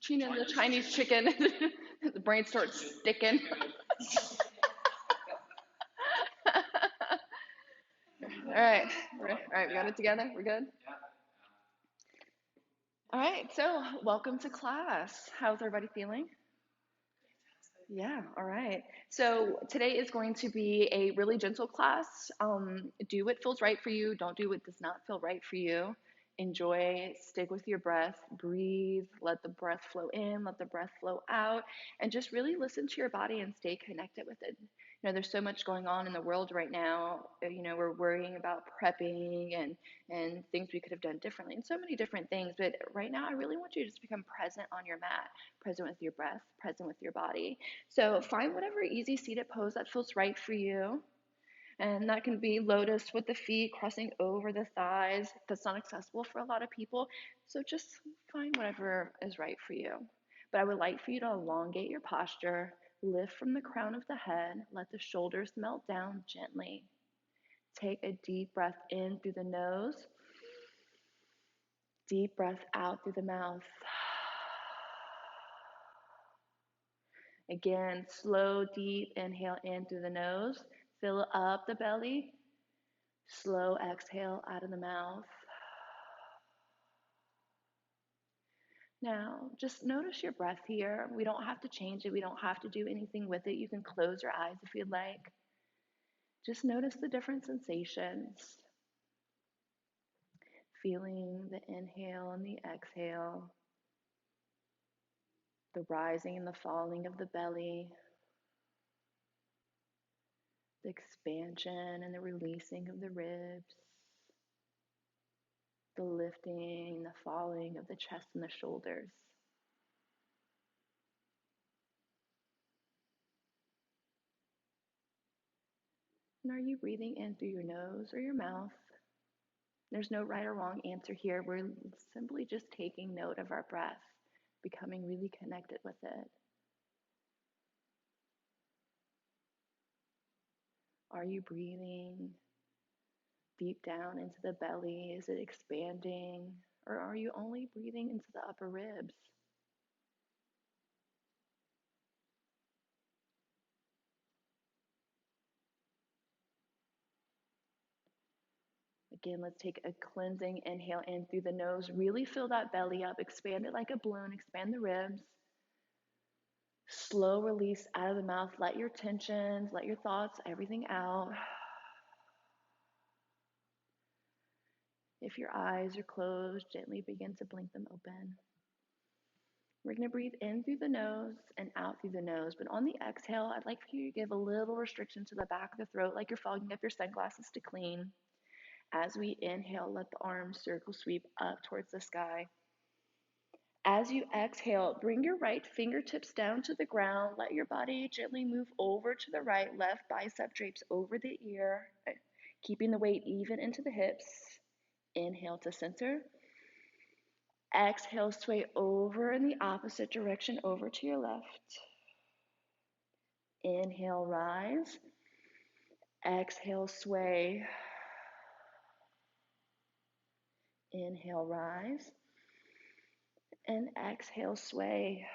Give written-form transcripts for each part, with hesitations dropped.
Trina the Chinese chicken. The brain starts sticking. All right. All right, we got it together. We're good? All right, so welcome to class. How's everybody feeling? Yeah, all right. So today is going to be a really gentle class. Do what feels right for you. Don't do what does not feel right for you. Enjoy, stick with your breath, breathe, let the breath flow in, let the breath flow out, and just really listen to your body and stay connected with it. There's so much going on in the world right now. We're worrying about prepping and things we could have done differently and so many different things. But right now, I really want you to just become present on your mat, present with your breath, present with your body. So find whatever easy seated pose that feels right for you. And that can be lotus with the feet crossing over the thighs. That's not accessible for a lot of people. So just find whatever is right for you. But I would like for you to elongate your posture, lift from the crown of the head, let the shoulders melt down gently. Take a deep breath in through the nose, deep breath out through the mouth. Again, slow, deep inhale in through the nose. Fill up the belly. Slow exhale out of the mouth. Now, just notice your breath here. We don't have to change it. We don't have to do anything with it. You can close your eyes if you'd like. Just notice the different sensations. Feeling the inhale and the exhale. The rising and the falling of the belly. The expansion and the releasing of the ribs. The lifting, the falling of the chest and the shoulders. And are you breathing in through your nose or your mouth? There's no right or wrong answer here. We're simply just taking note of our breath, becoming really connected with it. Are you breathing deep down into the belly? Is it expanding? Or are you only breathing into the upper ribs? Again, let's take a cleansing inhale in through the nose. Really fill that belly up. Expand it like a balloon. Expand the ribs. Slow release out of the mouth. Let your tensions, let your thoughts, everything out. If your eyes are closed, gently begin to blink them open. We're going to breathe in through the nose and out through the nose. But on the exhale, I'd like for you to give a little restriction to the back of the throat, like you're fogging up your sunglasses to clean. As we inhale, let the arms circle sweep up towards the sky. As you exhale, bring your right fingertips down to the ground. Let your body gently move over to the right. Left bicep drapes over the ear, keeping the weight even into the hips. Inhale to center. Exhale, sway over in the opposite direction, over to your left. Inhale, rise. Exhale, sway. Inhale, rise. And exhale, sway.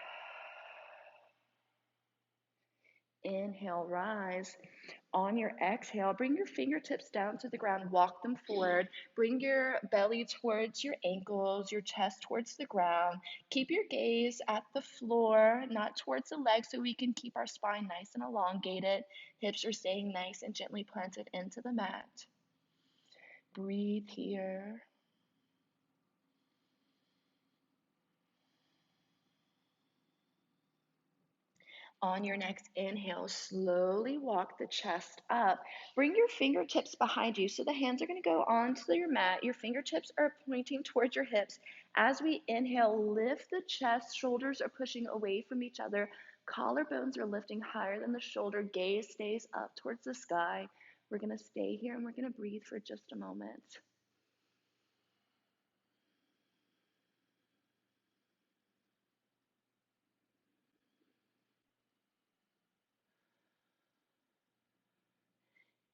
Inhale, rise. On your exhale, bring your fingertips down to the ground, walk them forward. Bring your belly towards your ankles, your chest towards the ground. Keep your gaze at the floor, not towards the legs, so we can keep our spine nice and elongated. Hips are staying nice and gently planted into the mat. Breathe here. On your next inhale, slowly walk the chest up. Bring your fingertips behind you. So the hands are going to go onto your mat. Your fingertips are pointing towards your hips. As we inhale, lift the chest. Shoulders are pushing away from each other. Collarbones are lifting higher than the shoulder. Gaze stays up towards the sky. We're going to stay here and we're going to breathe for just a moment.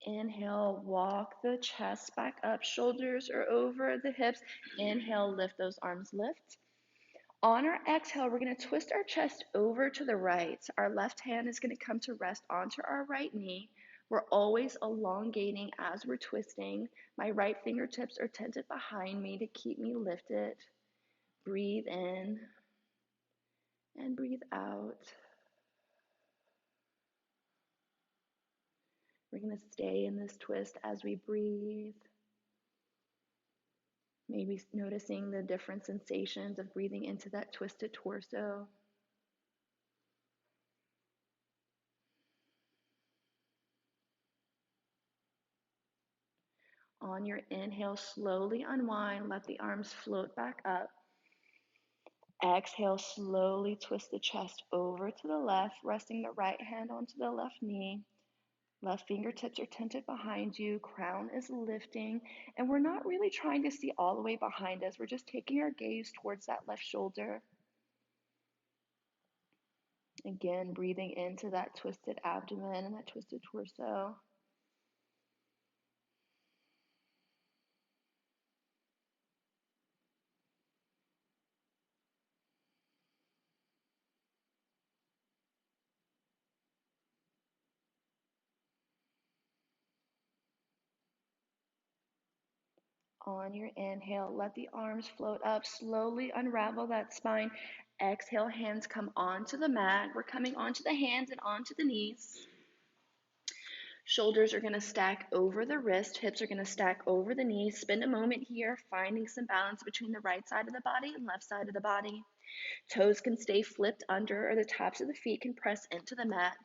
Inhale, walk the chest back up. Shoulders are over the hips. Inhale, lift those arms, lift. On our exhale, we're going to twist our chest over to the right. Our left hand is going to come to rest onto our right knee. We're always elongating as we're twisting. My right fingertips are tented behind me to keep me lifted. Breathe in and breathe out. We're going to stay in this twist as we breathe. Maybe noticing the different sensations of breathing into that twisted torso. On your inhale, slowly unwind, let the arms float back up. Exhale, slowly twist the chest over to the left, resting the right hand onto the left knee. Left fingertips are tented behind you, crown is lifting, and we're not really trying to see all the way behind us. We're just taking our gaze towards that left shoulder. Again, breathing into that twisted abdomen and that twisted torso. On your inhale, let the arms float up. Slowly unravel that spine. Exhale, hands come onto the mat. We're coming onto the hands and onto the knees. Shoulders are going to stack over the wrist. Hips are going to stack over the knees. Spend a moment here finding some balance between the right side of the body and left side of the body. Toes can stay flipped under, or the tops of the feet can press into the mat.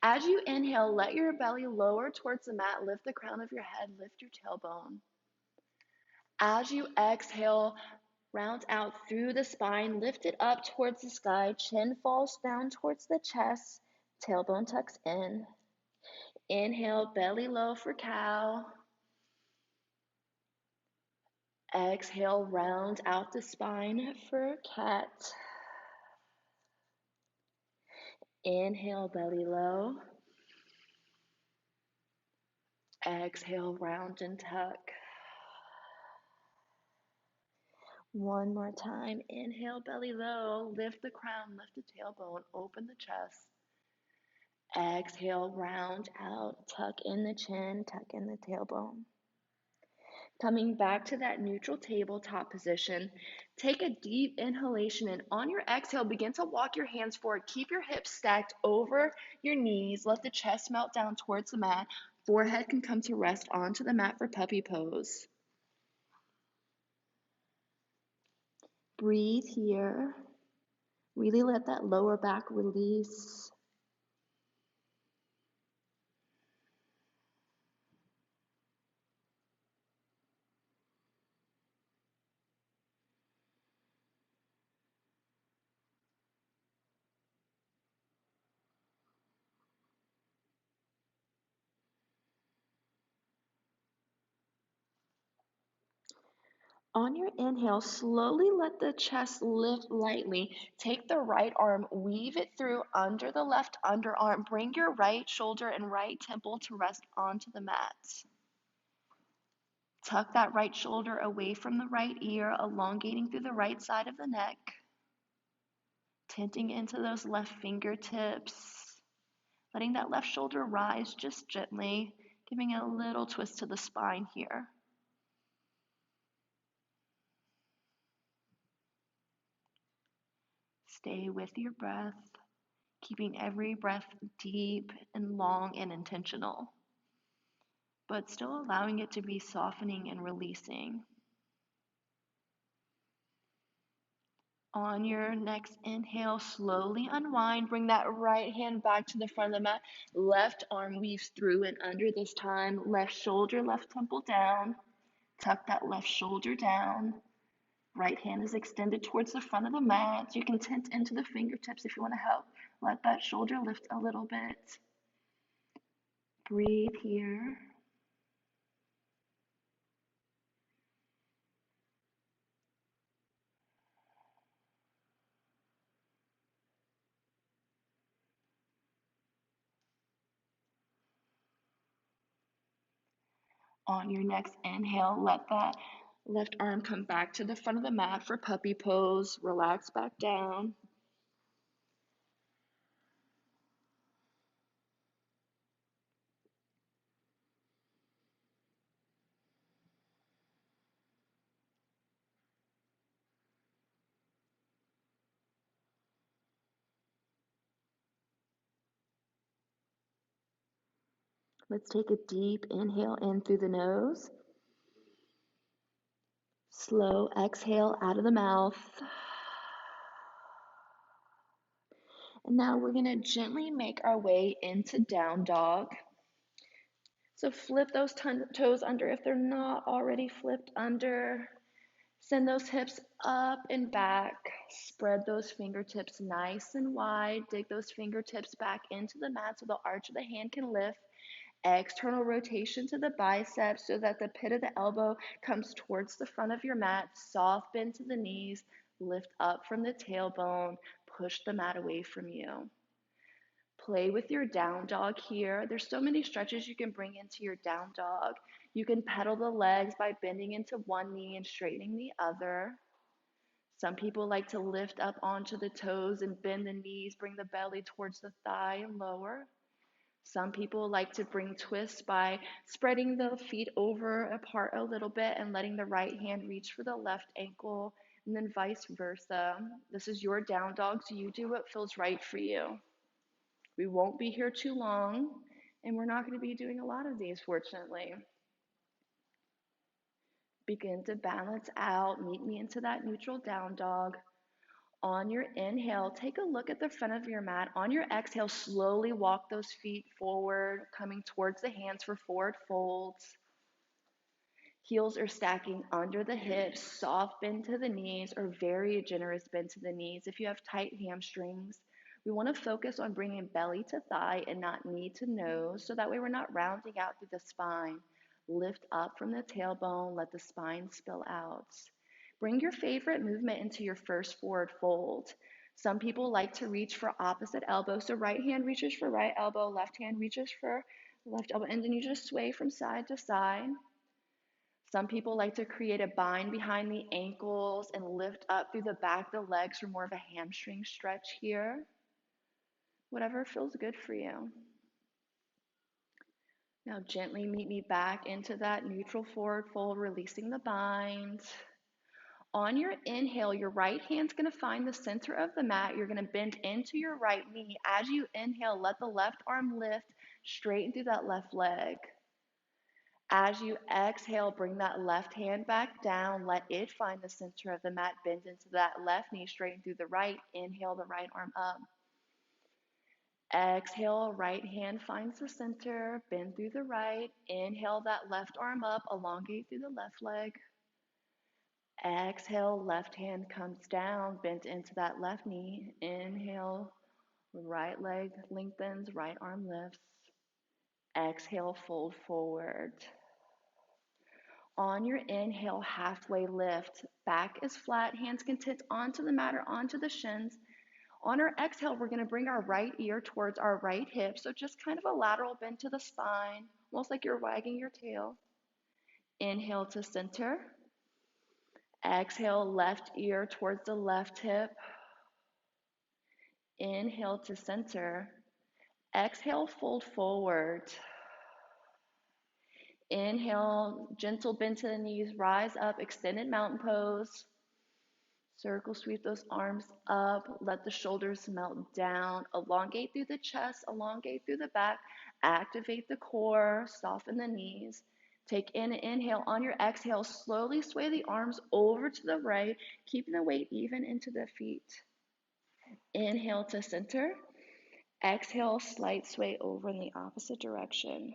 As you inhale, let your belly lower towards the mat. Lift the crown of your head. Lift your tailbone. As you exhale, round out through the spine, lift it up towards the sky, chin falls down towards the chest, tailbone tucks in. Inhale, belly low for cow. Exhale, round out the spine for cat. Inhale, belly low. Exhale, round and tuck. One more time. Inhale, belly low. Lift the crown, lift the tailbone, open the chest. Exhale, round out, tuck in the chin, tuck in the tailbone. Coming back to that neutral tabletop position, take a deep inhalation, and on your exhale, begin to walk your hands forward. Keep your hips stacked over your knees. Let the chest melt down towards the mat. Forehead can come to rest onto the mat for puppy pose. Breathe here. Really let that lower back release. On your inhale, slowly let the chest lift lightly. Take the right arm, weave it through under the left underarm. Bring your right shoulder and right temple to rest onto the mat. Tuck that right shoulder away from the right ear, elongating through the right side of the neck. Tenting into those left fingertips. Letting that left shoulder rise just gently, giving a little twist to the spine here. Stay with your breath, keeping every breath deep and long and intentional, but still allowing it to be softening and releasing. On your next inhale, slowly unwind. Bring that right hand back to the front of the mat. Left arm weaves through and under this time. Left shoulder, left temple down. Tuck that left shoulder down. Right hand is extended towards the front of the mat. You can tent into the fingertips if you want to help. Let that shoulder lift a little bit. Breathe here. On your next inhale, let that Left arm come back to the front of the mat for puppy pose. Relax back down. Let's take a deep inhale in through the nose. Slow exhale out of the mouth. And now we're going to gently make our way into down dog. So flip those toes under if they're not already flipped under. Send those hips up and back. Spread those fingertips nice and wide. Dig those fingertips back into the mat so the arch of the hand can lift. External rotation to the biceps so that the pit of the elbow comes towards the front of your mat. Soft bend to the knees. Lift up from the tailbone. Push the mat away from you. Play with your down dog here. There's so many stretches you can bring into your down dog. You can pedal the legs by bending into one knee and straightening the other. Some people like to lift up onto the toes and bend the knees, bring the belly towards the thigh and lower. Some people like to bring twists by spreading the feet over apart a little bit and letting the right hand reach for the left ankle, and then vice versa. This is your down dog, so you do what feels right for you. We won't be here too long, and we're not going to be doing a lot of these, fortunately. Begin to balance out. Meet me into that neutral down dog. On your inhale, take a look at the front of your mat. On your exhale, slowly walk those feet forward, coming towards the hands for forward folds. Heels are stacking under the hips, soft bend to the knees, or very generous bend to the knees. If you have tight hamstrings, we want to focus on bringing belly to thigh and not knee to nose, so that way we're not rounding out through the spine. Lift up from the tailbone, let the spine spill out. Bring your favorite movement into your first forward fold. Some people like to reach for opposite elbow, so right hand reaches for right elbow, left hand reaches for left elbow, and then you just sway from side to side. Some people like to create a bind behind the ankles and lift up through the back of the legs for more of a hamstring stretch here. Whatever feels good for you. Now gently meet me back into that neutral forward fold, releasing the bind. On your inhale, your right hand's going to find the center of the mat. You're going to bend into your right knee. As you inhale, let the left arm lift, straighten through that left leg. As you exhale, bring that left hand back down. Let it find the center of the mat. Bend into that left knee, straighten through the right. Inhale the right arm up. Exhale, right hand finds the center. Bend through the right. Inhale that left arm up. Elongate through the left leg. Exhale, left hand comes down. Bend into that left knee. Inhale, right leg lengthens, right arm lifts. Exhale, fold forward. On your inhale, halfway lift. Back is flat, hands can tip onto the mat or onto the shins. On our exhale, we're going to bring our right ear towards our right hip. So just kind of a lateral bend to the spine, almost like you're wagging your tail. Inhale to center. Exhale, left ear towards the left hip. Inhale to center. Exhale, fold forward. Inhale, gentle bend to the knees, rise up, extended mountain pose. Circle sweep those arms up, let the shoulders melt down, elongate through the chest, elongate through the back, activate the core, soften the knees. Take in an inhale. On your exhale, slowly sway the arms over to the right, keeping the weight even into the feet. Inhale to center. Exhale, slight sway over in the opposite direction.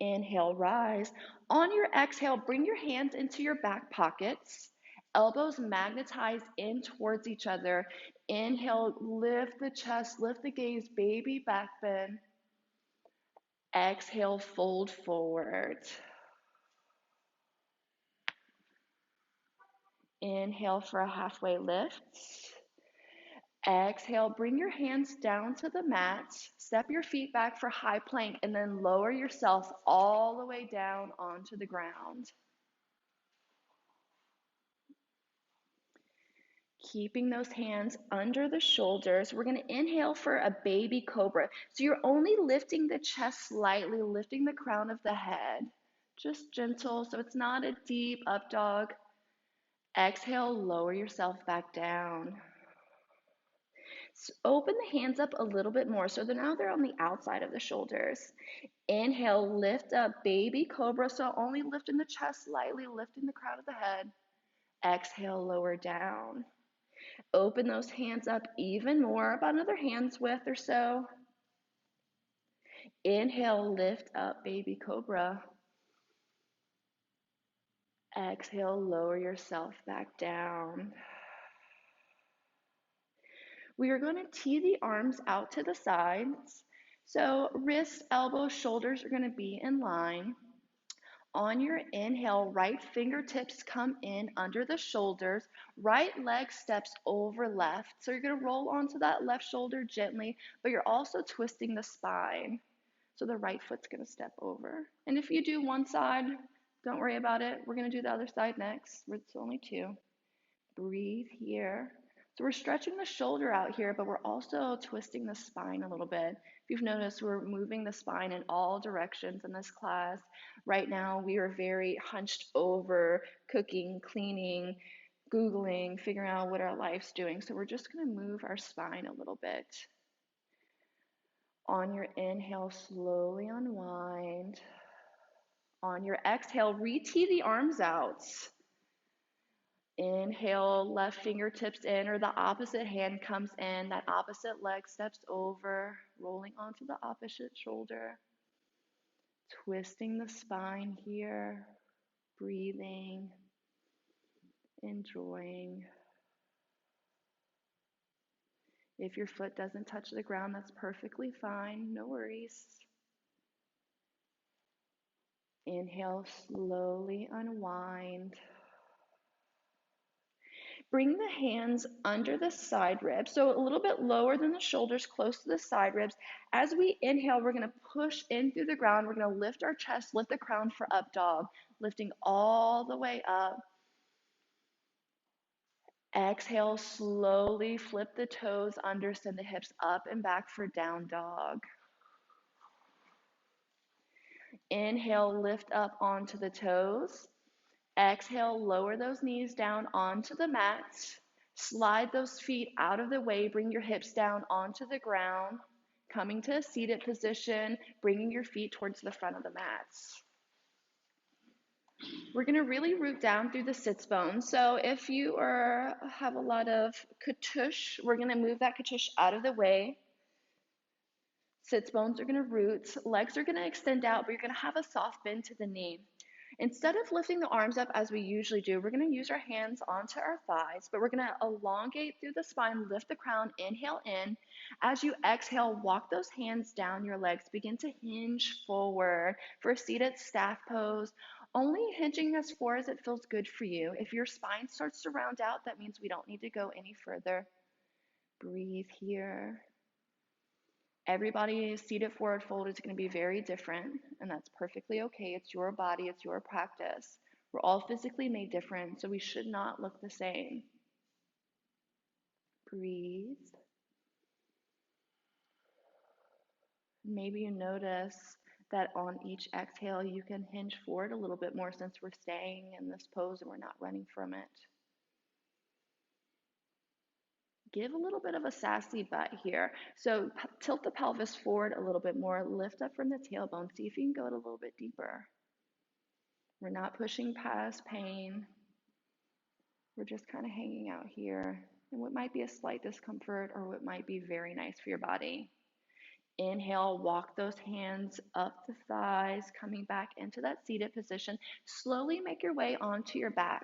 Inhale, rise. On your exhale, bring your hands into your back pockets. Elbows magnetize in towards each other. Inhale, lift the chest, lift the gaze, baby back bend. Exhale, fold forward. Inhale for a halfway lift. Exhale, bring your hands down to the mat. Step your feet back for high plank and then lower yourself all the way down onto the ground. Keeping those hands under the shoulders. We're gonna inhale for a baby cobra. So you're only lifting the chest slightly, lifting the crown of the head. Just gentle, so it's not a deep up dog. Exhale, lower yourself back down. So open the hands up a little bit more, so now they're on the outside of the shoulders. Inhale, lift up, baby cobra, so only lifting the chest slightly, lifting the crown of the head. Exhale, lower down. Open those hands up even more, about another hand's width or so. Inhale, lift up, baby cobra. Exhale, lower yourself back down. We are going to tee the arms out to the sides. So wrists, elbows, shoulders are going to be in line. On your inhale, right fingertips come in under the shoulders. Right leg steps over left. So you're going to roll onto that left shoulder gently, but you're also twisting the spine. So the right foot's going to step over. And if you do one side, don't worry about it. We're going to do the other side next. It's only two. Breathe here. So we're stretching the shoulder out here, but we're also twisting the spine a little bit. If you've noticed, we're moving the spine in all directions in this class. Right now, we are very hunched over, cooking, cleaning, Googling, figuring out what our life's doing. So we're just going to move our spine a little bit. On your inhale, slowly unwind. On your exhale, re-tee the arms out. Inhale, left fingertips in, or the opposite hand comes in. That opposite leg steps over, rolling onto the opposite shoulder. Twisting the spine here, breathing, enjoying. If your foot doesn't touch the ground, that's perfectly fine, no worries. Inhale, slowly unwind. Bring the hands under the side ribs, so a little bit lower than the shoulders, close to the side ribs. As we inhale, we're going to push in through the ground. We're going to lift our chest, lift the crown for up dog, lifting all the way up. Exhale, slowly flip the toes under, send the hips up and back for down dog. Inhale, lift up onto the toes. Exhale, lower those knees down onto the mat. Slide those feet out of the way. Bring your hips down onto the ground. Coming to a seated position, bringing your feet towards the front of the mats. We're going to really root down through the sits bones. So if you have a lot of katush, we're going to move that katush out of the way. Sits bones are going to root. Legs are going to extend out, but you're going to have a soft bend to the knee. Instead of lifting the arms up as we usually do, we're going to use our hands onto our thighs, but we're going to elongate through the spine, lift the crown, inhale in. As you exhale, walk those hands down your legs. Begin to hinge forward for a seated staff pose. Only hinging as far as it feels good for you. If your spine starts to round out, that means we don't need to go any further. Breathe here. Everybody's seated forward fold is going to be very different, and that's perfectly okay. It's your body, it's your practice. We're all physically made different, so we should not look the same. Breathe. Maybe you notice that on each exhale, you can hinge forward a little bit more since we're staying in this pose and we're not running from it. Give a little bit of a sassy butt here. So tilt the pelvis forward a little bit more. Lift up from the tailbone. See if you can go a little bit deeper. We're not pushing past pain. We're just kind of hanging out here. And what might be a slight discomfort or what might be very nice for your body. Inhale, walk those hands up the thighs, coming back into that seated position. Slowly make your way onto your back,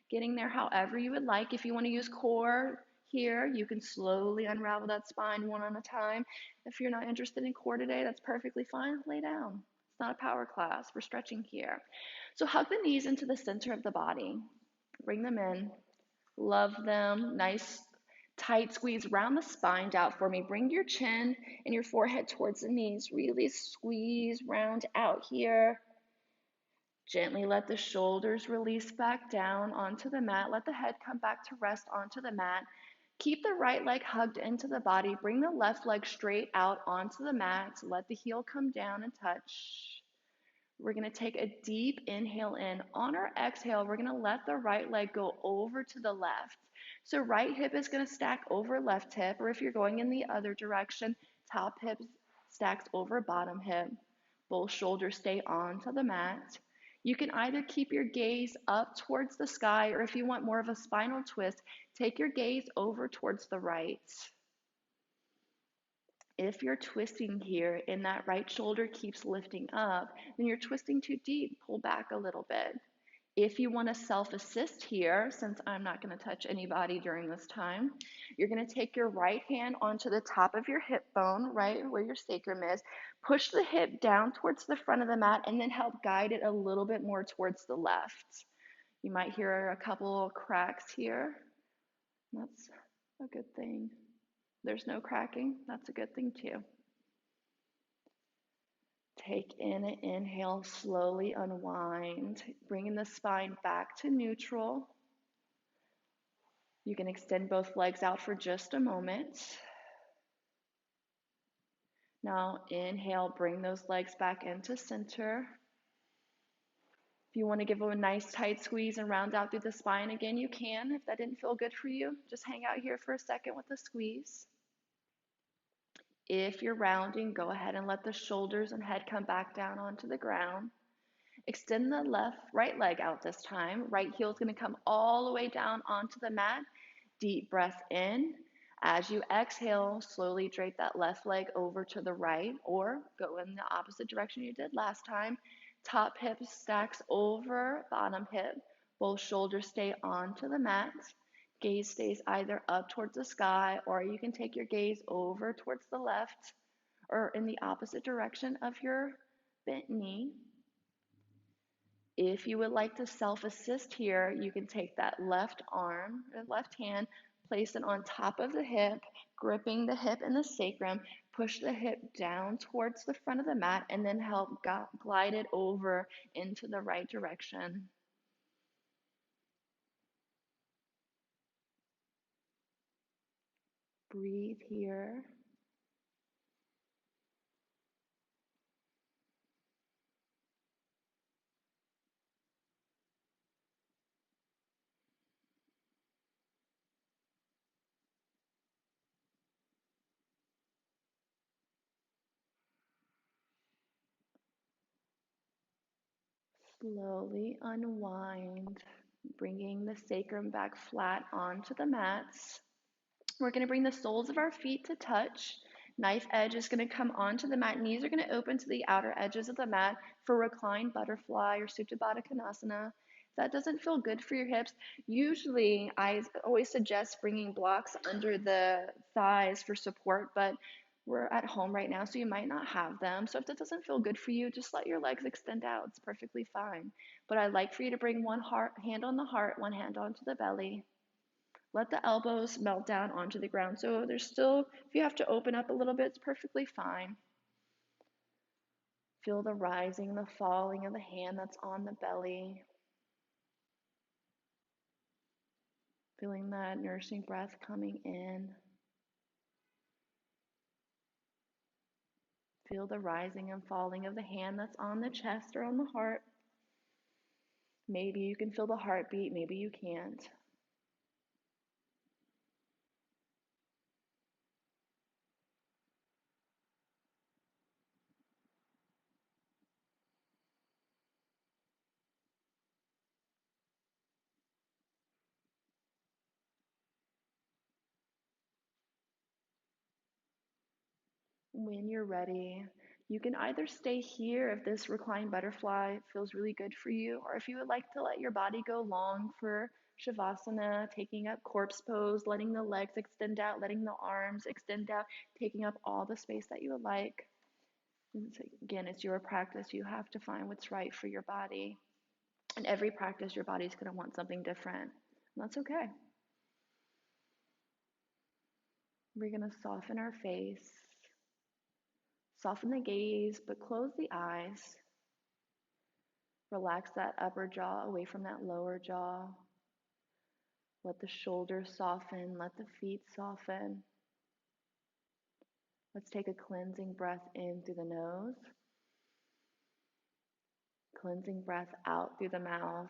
getting there however you would like. If you want to use core here, you can slowly unravel that spine one at a time. If you're not interested in core today, that's perfectly fine. Lay down. It's not a power class. We're stretching here. So hug the knees into the center of the body. Bring them in. Love them. Nice tight squeeze. Round the spine out for me. Bring your chin and your forehead towards the knees. Really squeeze, round out here. Gently let the shoulders release back down onto the mat. Let the head come back to rest onto the mat. Keep the right leg hugged into the body. Bring the left leg straight out onto the mat. Let the heel come down and touch. We're going to take a deep inhale in. On our exhale, we're going to let the right leg go over to the left. So right hip is going to stack over left hip, or if you're going in the other direction, top hip stacks over bottom hip. Both shoulders stay onto the mat. You can either keep your gaze up towards the sky, or if you want more of a spinal twist, take your gaze over towards the right. If you're twisting here and that right shoulder keeps lifting up, then you're twisting too deep. Pull back a little bit. If you want to self-assist here, since I'm not going to touch anybody during this time, you're going to take your right hand onto the top of your hip bone, right where your sacrum is. Push the hip down towards the front of the mat and then help guide it a little bit more towards the left. You might hear a couple cracks here. That's a good thing. There's no cracking. That's a good thing too. Take in an inhale, slowly unwind, bringing the spine back to neutral. You can extend both legs out for just a moment. Now inhale, bring those legs back into center. If you want to give them a nice tight squeeze and round out through the spine again, you can. If that didn't feel good for you, just hang out here for a second with the squeeze. If you're rounding, go ahead and let the shoulders and head come back down onto the ground. Extend the right leg out this time. Right heel is going to come all the way down onto the mat. Deep breath in. As you exhale, slowly drape that left leg over to the right or go in the opposite direction you did last time. Top hip stacks over bottom hip. Both shoulders stay onto the mat. Gaze stays either up towards the sky, or you can take your gaze over towards the left or in the opposite direction of your bent knee. If you would like to self-assist here, you can take that left arm or left hand, place it on top of the hip, gripping the hip and the sacrum, push the hip down towards the front of the mat, and then help glide it over into the right direction. Breathe here. Slowly unwind, bringing the sacrum back flat onto the mats. We're going to bring the soles of our feet to touch. Knife edge is going to come onto the mat. Knees are going to open to the outer edges of the mat for reclined butterfly or Supta Baddha Konasana. If that doesn't feel good for your hips, usually I always suggest bringing blocks under the thighs for support, but we're at home right now, so you might not have them. So if that doesn't feel good for you, just let your legs extend out. It's perfectly fine. But I'd like for you to bring one hand on the heart, one hand onto the belly. Let the elbows melt down onto the ground. So there's still, if you have to open up a little bit, it's perfectly fine. Feel the rising, the falling of the hand that's on the belly. Feeling that nourishing breath coming in. Feel the rising and falling of the hand that's on the chest or on the heart. Maybe you can feel the heartbeat, maybe you can't. When you're ready, you can either stay here if this reclined butterfly feels really good for you, or if you would like to let your body go long for Shavasana, taking up corpse pose, letting the legs extend out, letting the arms extend out, taking up all the space that you would like. Again, it's your practice. You have to find what's right for your body. And every practice, your body's going to want something different. And that's okay. We're going to soften our face. Soften the gaze, but close the eyes. Relax that upper jaw away from that lower jaw. Let the shoulders soften. Let the feet soften. Let's take a cleansing breath in through the nose. Cleansing breath out through the mouth.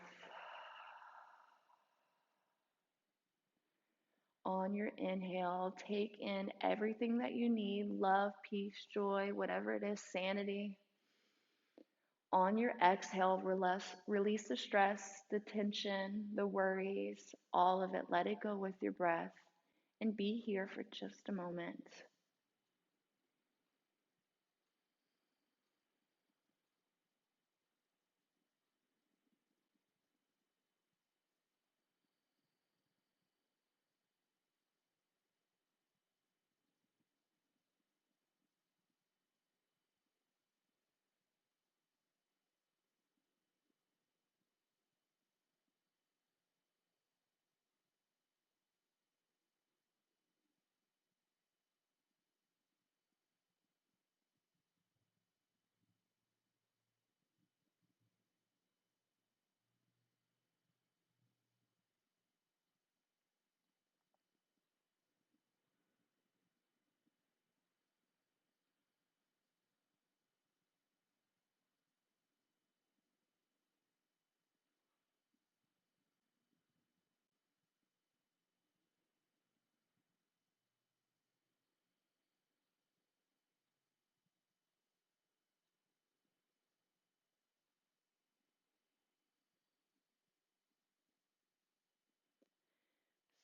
On your inhale, take in everything that you need, love, peace, joy, whatever it is, sanity. On your exhale, release the stress, the tension, the worries, all of it. Let it go with your breath and be here for just a moment.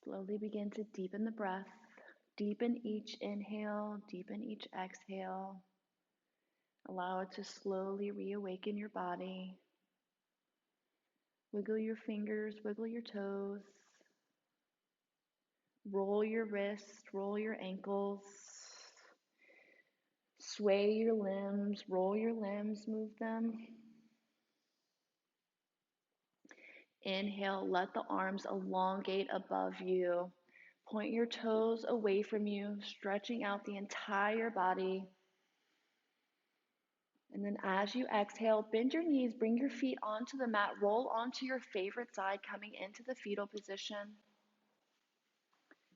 Slowly begin to deepen the breath. Deepen each inhale, deepen each exhale. Allow it to slowly reawaken your body. Wiggle your fingers, wiggle your toes. Roll your wrists, roll your ankles. Sway your limbs, roll your limbs, move them. Inhale, let the arms elongate above you. Point your toes away from you, stretching out the entire body. And then as you exhale, bend your knees, bring your feet onto the mat, roll onto your favorite side, coming into the fetal position.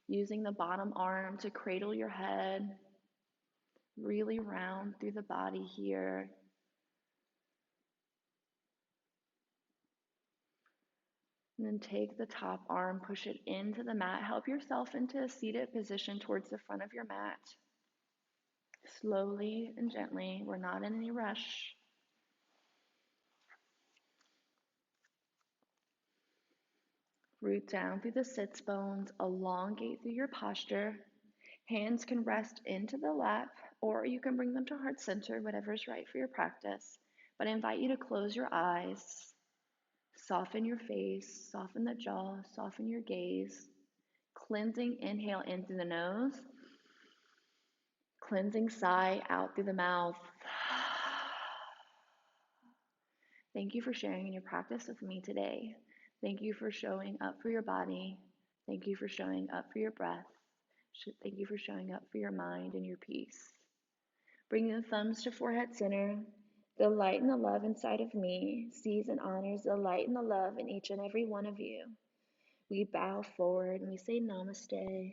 Using the bottom arm to cradle your head, really round through the body here. And then take the top arm, push it into the mat. Help yourself into a seated position towards the front of your mat. Slowly and gently, we're not in any rush. Root down through the sits bones, elongate through your posture. Hands can rest into the lap, or you can bring them to heart center, whatever is right for your practice. But I invite you to close your eyes, soften your face, soften the jaw, soften your gaze. Cleansing inhale in through the nose, cleansing sigh out through the mouth. Thank you for sharing in your practice with me today. Thank you for showing up for your body. Thank you for showing up for your breath. Thank you for showing up for your mind and your peace. Bring the thumbs to forehead center. The light and the love inside of me sees and honors the light and the love in each and every one of you. We bow forward and we say namaste.